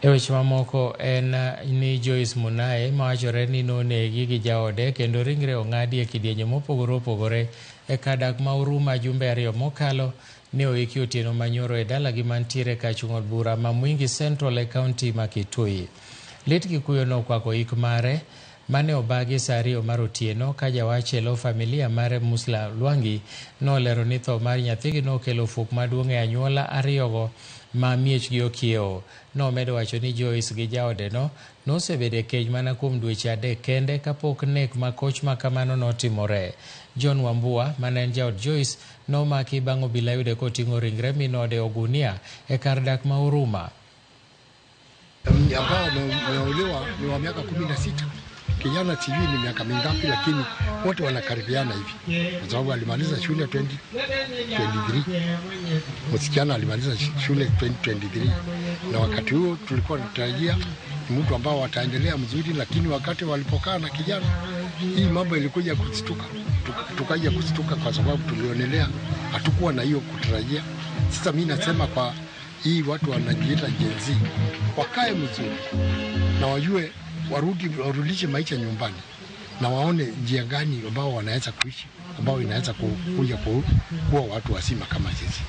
Weche mamoko en ni Joyce Munae mawachore ni nonegi gi jaode kendo ringre ong'adi e kidienje mopogore opogore e kadak ma Huruma jumbe 2 mokalo ne oiki otieno manyoro e dalagi mantiere kachung' od bura ma Mwingi Central e kaunti ma Kitui. Lit Kikuyu nokwako ik mare mane obagi saa 2 mar otieno ka jawachelo familia mare Musla Lwangi nolero ni tho mar nyathigi nokelo fuok maduong' e anyuola ariyogo ma miechgi okiewo. Nomedo wacho ni Joyce gi jaodeno nosebedo e keny mana kuom dweche 3 kende kapok nek makoch makamano notimore. John Wambua mane en jaod Joyce nomaki bang' obila yude koting'o ringre minode ogunia e kar dak ma Huruma. Ambao wameolewa ni wa miaka 16. Kijana sijui ni miaka mingapi, lakini wote wanakaribiana hivi, kwa sababu alimaliza shule 2023, msichana alimaliza shule 2023, na wakati huo tulikuwa tunatarajia mtu ambao wataendelea mzuri, lakini wakati walipokaa na kijana, hii mambo ilikuja kustuka, tukaja kustuka kwa sababu tulionelea, hatukuwa na hiyo kutarajia. Sasa mimi nasema kwa hii watu wanajiita Gen Z wakae mzuri na wajue warudishe maisha nyumbani na waone njia gani ambao wanaweza kuishi ambao inaweza kuja kuwa watu wasima kama sisi.